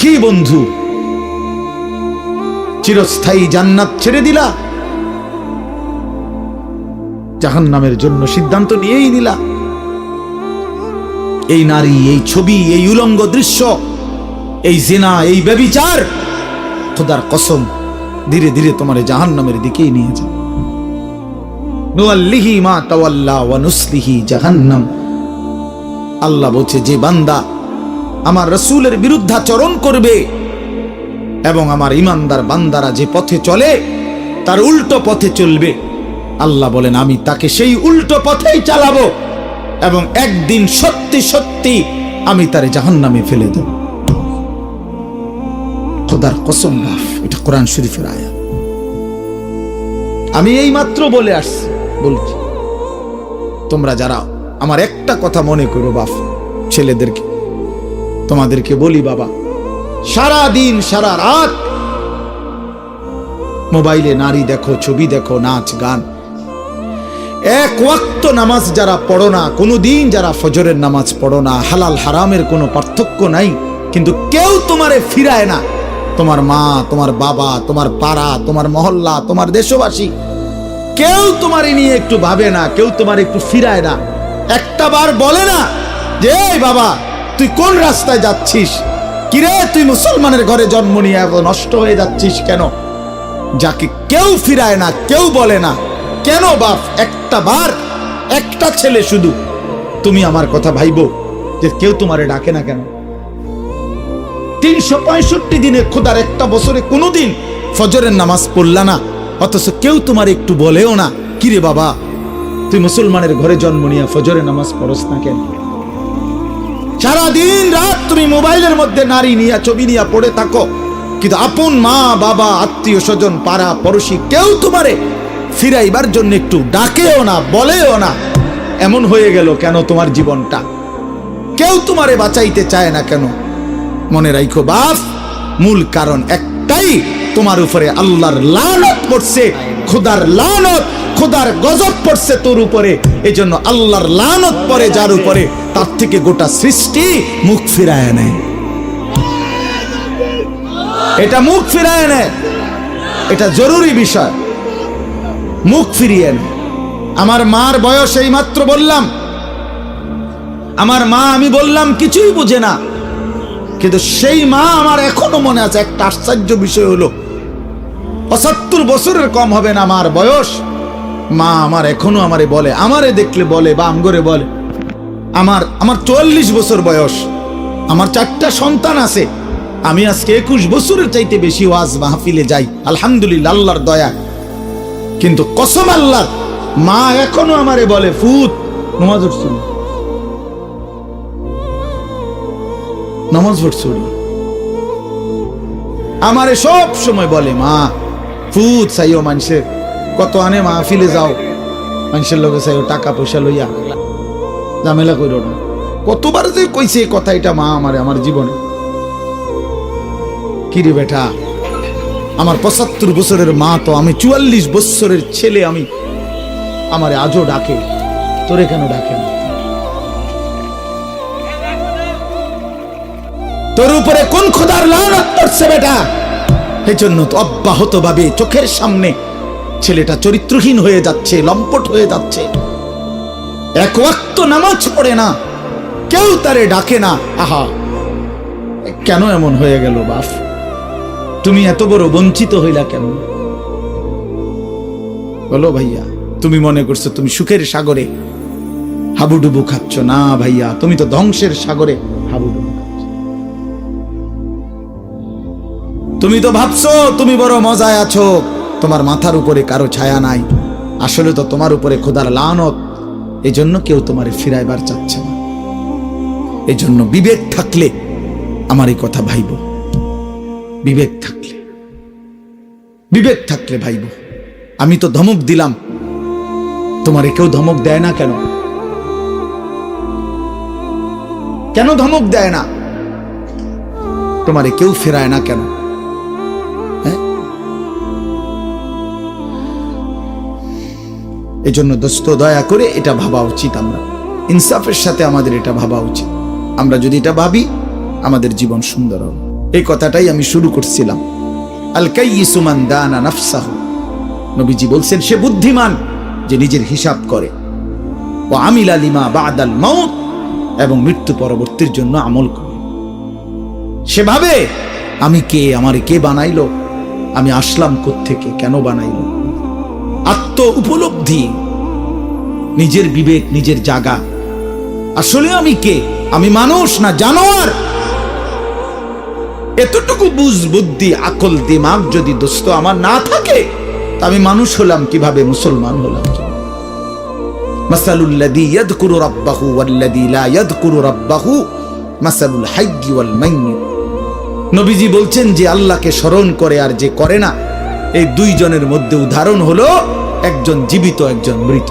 কি বন্ধু, চিরস্থায়ী জান্নাত ছেড়ে দিলা, জাহান্নামের জন্য সিদ্ধান্ত নিয়েই নিলা। এই নারী, এই ছবি, এই উলঙ্গ দৃশ্য, এই জিনা, এই ব্যভিচার, খোদার কসম ধীরে ধীরে তোমার জাহান্নামের দিকেই নিয়ে যাবে। নুআল্লিহি মা তাওয়াল্লা ওয়া নুসলিহি জাহান্নাম। আল্লাহ বলছে, যে বান্দা আমার রাসূলের বিরুদ্ধাচরণ করবে এবং আমার ঈমানদার বান্দারা যে পথে চলে তার উল্টো পথে চলবে, আল্লাহ বলেন আমি তাকে সেই উল্টো পথেই চালাবো এবং একদিন সত্যি সত্যি আমি তারে জাহান্নামে ফেলে দেব। খোদার কসম বাপ, এটা কোরআন শরীফের আয়াত। আমি এই মাত্র বলে আসছি, বলছি তোমরা যারা আমার একটা কথা মনে করো বাপ, ছেলেদেরকে তোমাদেরকে বলি বাবা, সারা দিন সারা রাত মোবাইলে নারী দেখো, ছবি দেখো, নাচ গান, এক ওয়াক্ত নামাজ যারা পড়ো না, কোনোদিন যারা ফজরের নামাজ পড়ো না, হালাল হারামের কোনো পার্থক্য নাই, কিন্তু কেউ তোমারে ফিরায় না। তোমার মা, তোমার বাবা, তোমার পাড়া, তোমার মহল্লা, তোমার দেশবাসী, কেউ তোমারে নিয়ে একটু ভাবে না, কেউ তোমার একটু ফিরায় না। একটা বার বলে না যে এই বাবা তুই কোন রাস্তায় যাচ্ছিস, কিরে তুই মুসলমানের ঘরে জন্ম নিয়ে এত নষ্ট হয়ে যাচ্ছিস কেন? যাকে কেউ ফিরায় না, কেউ বলে না, কেন বাপ? একটা বার, একটা ছেলে শুধু তুমি আমার কথা ভাইবো যে কেউ তোমারে ডাকে না কেন? 365 দিনে খোদার একটা বছরে কোনোদিন ফজরের নামাজ পড়লা না, অথচ কেউ তোমার একটু বলেও না কিরে বাবা তুই মুসলমানের ঘরে জন্ম নিয়ে ফজরের নামাজ পড়স না কেন? সারাদিন রাত তুমি মোবাইলের মধ্যে নারী নিয়ে, ছবি নিয়ে পড়ে থাকো, কিন্তু আপন মা বাবা, আত্মীয় স্বজন, পাড়া পড়োশি কেউ তোমারে ফিরাইবার জন্য একটু ডাকেও না, বলেও না। এমন হয়ে গেল কেন তোমার জীবনটা? কেউ তোমারে বাঁচাইতে চায় না কেন? মনে রাখো বাপ, মূল কারণ একটাই, তোমার উপরে আল্লাহর লানত পড়ছে, খোদার লানত, খোদার গজব পড়ছে তোর উপরে। এই জন্য আল্লাহর লানত পড়ে যার উপরে, তার থেকে গোটা সৃষ্টি মুখ ফিরায় নেয়। এটা মুখ ফিরায় নেয়, এটা জরুরি বিষয়, মুখ ফিরিয়ে নেয়। আমার মার বয়স এই মাত্র বললাম, আমার মা, আমি বললাম কিছুই বুঝে না, কিন্তু সেই মা আমার এখনো মনে আছে। একটা আশ্চর্য বিষয় হলো 75 বছরের কম হবে না আমার বয়স, মা আমার এখনো আমারে বলে, আমারে দেখলে বলে বা আমগরে বলে, আমার 44 বছর বয়স, আমার 4টা সন্তান আছে, আমি আজকে 21 বছরের চাইতে বেশি ওয়াজ মাহফিলে যাই, আলহামদুলিল্লাহ আল্লাহর দয়া। কিন্তু কসম আল্লাহর, মা এখনো আমারে বলে ফুত নামাজ পড়ছো, নামাজ পড়ছো, আমারে সব সময় বলে মা ফুত চাইও, মানুষের কত আনে মাহফিলে যাও, মানুষের লোকে চাইও টাকা পয়সা লইয়া, ঝামেলা করো না। কতবার যে কইছে এই কথা, এটা মা আমারে আমার জীবনে। কিরে বেটা, আমার 75 বছরের মা তো, আমি 44 বছরের ছেলে, আমি আমারে আজও ডাকে, তোরে কেন ডাকে না? তোর উপরে কোন খোদার লানত পড়ছে বেটা? এই জন্য তো অব্যাহত ভাবে চোখের সামনে ছেলেটা চরিত্রহীন হয়ে যাচ্ছে, লম্পট হয়ে যাচ্ছে, এক ওয়াক্ত নামাজ পড়ে না, কেউ তারে ডাকে না। আহা, কেন এমন হয়ে গেল বাপ? তুমি এত বড় বঞ্চিত হইলা কেন? বলো ভাইয়া, তুমি মনে করছো তুমি সুখের সাগরে হাবুডুবু খাচ্ছ? না ভাইয়া, তুমি তো ধ্বংসের সাগরে হাবুডুবু খাচ্ছ। তুমি তো ভাবছো তুমি বড় মজায় আছো, তোমার মাথার উপরে কারো ছায়া নাই, আসলে তো তোমার উপরে খোদার লানত। এই জন্য কেউ তোমারে ফিরাইবার চাচ্ছে না। এই জন্য বিবেক থাকলে আমার এই কথা ভাইব, বিবেক থাকলে, বিবেক থাকলে ভাইব। আমি তো ধমক দিলাম, তোমারে কেউ ধমক দেয় না কেন? কেন ধমক দেয় না? তোমারে কেউ ফেরায় না কেন? এই জন্য দোস্ত, দয়া করে এটা ভাবা উচিত, আমরা ইনসাফের সাথে আমাদের এটা ভাবা উচিত। আমরা যদি এটা ভাবি, আমাদের জীবন সুন্দর হবে। এই কথাটাই আমি শুরু করছিলাম। আল কাইয়িসু মান দানা নাফসাহু, নবীজি বলছেন সে বুদ্ধিমান যে নিজের হিসাব করে। ওয়া আমিলা লিমা বাদাল মাউত, এবং মৃত্যু পরবর্তীর জন্য আমল করে। সেভাবে আমি কে, আমারে কে বানাইলো, আমি আসলাম কোত্থেকে, কেন বানাইলো, আত্ম উপলব্ধি, নিজের বিবেক, নিজের জাগা। আসলে আমি কে, আমি মানুষ না জানোয়ার? এতটুকু বুঝ, বুদ্ধি, আকল, দিমাগ যদি দোস্ত আমার না থাকে, তা আমি মানুষ হলাম কিভাবে, মুসলমান হলাম কিভাবে? মাসালুল্লাযী ইয়াযকুরু রাব্বাহু ওয়াল্লাযী লা ইয়াযকুরু রাব্বাহু মাসালুল হাইয়্যি ওয়াল মাইয়্যিত। নবীজি বলছেন যে আল্লাহকে স্মরণ করে আর যে করে না, এই দুইজনের মধ্যে উদাহরণ হলো একজন জীবিত, একজন মৃত।